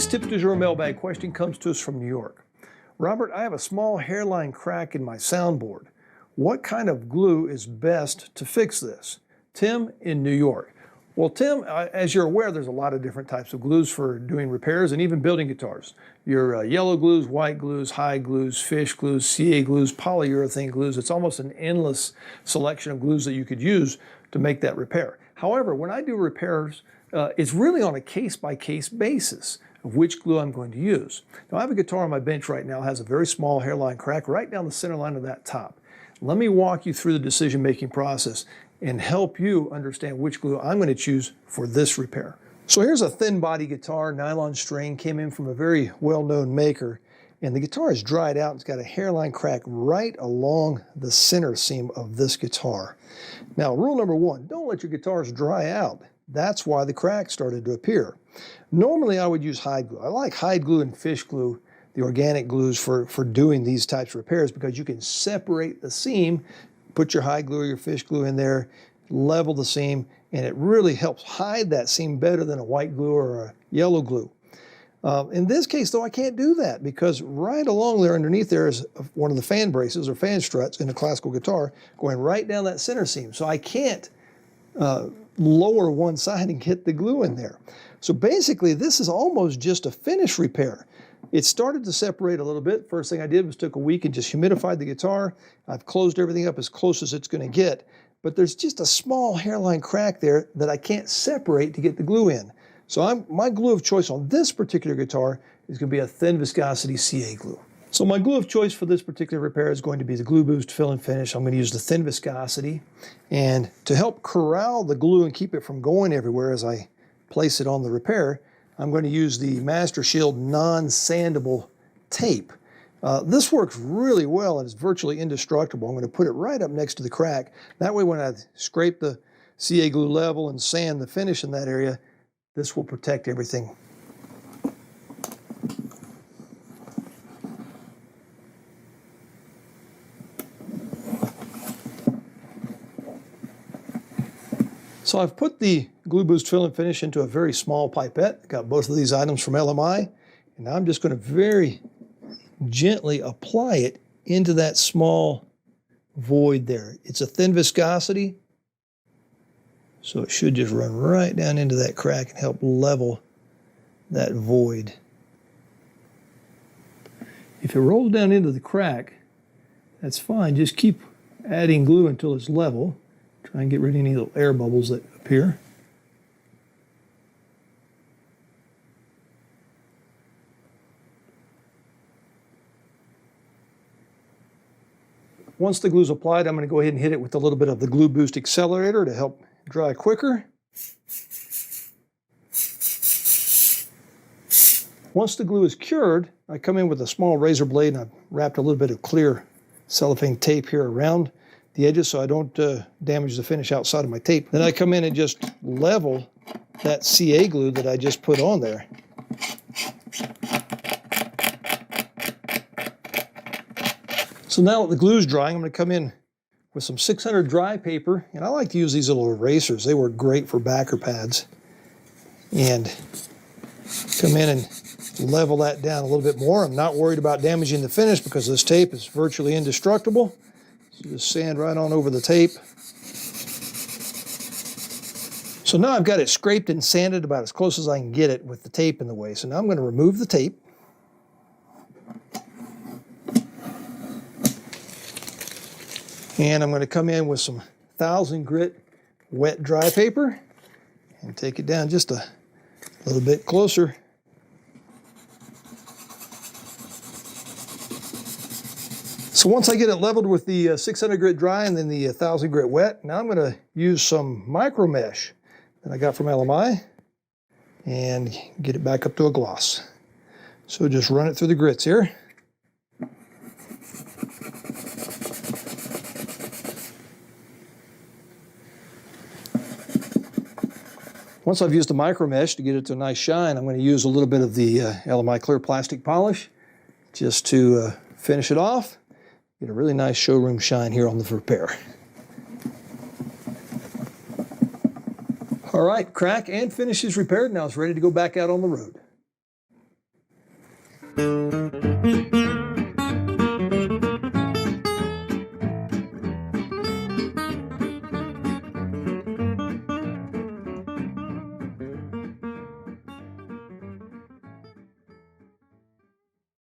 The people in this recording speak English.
tip du jour mailbag question comes to us from New York. Robert, I have a small hairline crack in my soundboard. What kind of glue is best to fix this? Tim in New York. Well, Tim, as you're aware, there's a lot of different types of glues for doing repairs and even building guitars. Your yellow glues, white glues, hide glues, fish glues, CA glues, polyurethane glues. It's almost an endless selection of glues that you could use to make that repair. However, when I do repairs, it's really on a case-by-case basis of which glue I'm going to use. Now, I have a guitar on my bench right now, has a very small hairline crack right down the center line of that top. Let me walk you through the decision-making process and help you understand which glue I'm going to choose for this repair. So here's a thin body guitar, nylon string, came in from a very well-known maker, and the guitar is dried out. It's got a hairline crack right along the center seam of this guitar. Now, rule number one, don't let your guitars dry out. That's why the crack started to appear. Normally, I would use hide glue. I like hide glue and fish glue, the organic glues, for doing these types of repairs because you can separate the seam, put your hide glue or your fish glue in there, level the seam, and it really helps hide that seam better than a white glue or a yellow glue. In this case, though, I can't do that because right along there underneath there is one of the fan braces or fan struts in a classical guitar going right down that center seam. So I can't lower one side and get the glue in there. So basically, this is almost just a finish repair. It started to separate a little bit. First thing I did was took a week and just humidified the guitar. I've closed everything up as close as it's going to get, but there's just a small hairline crack there that I can't separate to get the glue in. So my glue of choice on this particular guitar is going to be a thin viscosity CA glue. So my glue of choice for this particular repair is going to be the Glue Boost Fill and Finish. I'm going to use the thin viscosity. And to help corral the glue and keep it from going everywhere as I place it on the repair, I'm going to use the Master Shield non-sandable tape. This works really well and is virtually indestructible. I'm going to put it right up next to the crack. That way when I scrape the CA glue level and sand the finish in that area, this will protect everything. So I've put the Glue Boost Fill and Finish into a very small pipette. Got both of these items from LMI, and I'm just going to very gently apply it into that small void there. It's a thin viscosity, so it should just run right down into that crack and help level that void. If it rolls down into the crack, that's fine. Just keep adding glue until it's level. Try and get rid of any little air bubbles that appear. Once the glue's applied, I'm going to go ahead and hit it with a little bit of the Glue Boost Accelerator to help dry quicker. Once the glue is cured, I come in with a small razor blade and I've wrapped a little bit of clear cellophane tape here around the edges so I don't damage the finish outside of my tape. Then I come in and just level that CA glue that I just put on there. So now that the glue's drying, I'm going to come in with some 600 dry paper, and I like to use these little erasers. They work great for backer pads. And come in and level that down a little bit more. I'm not worried about damaging the finish because this tape is virtually indestructible. So just sand right on over the tape. So now I've got it scraped and sanded about as close as I can get it with the tape in the way. So now I'm going to remove the tape. And I'm going to come in with some 1000 grit wet dry paper and take it down just a little bit closer. So once I get it leveled with the 600 grit dry and then the 1000 grit wet, now I'm going to use some micro mesh that I got from LMI and get it back up to a gloss. So just run it through the grits here. Once I've used the micro mesh to get it to a nice shine, I'm going to use a little bit of the LMI clear plastic polish just to finish it off. Get a really nice showroom shine here on the repair. All right, crack and finish is repaired. Now it's ready to go back out on the road. you.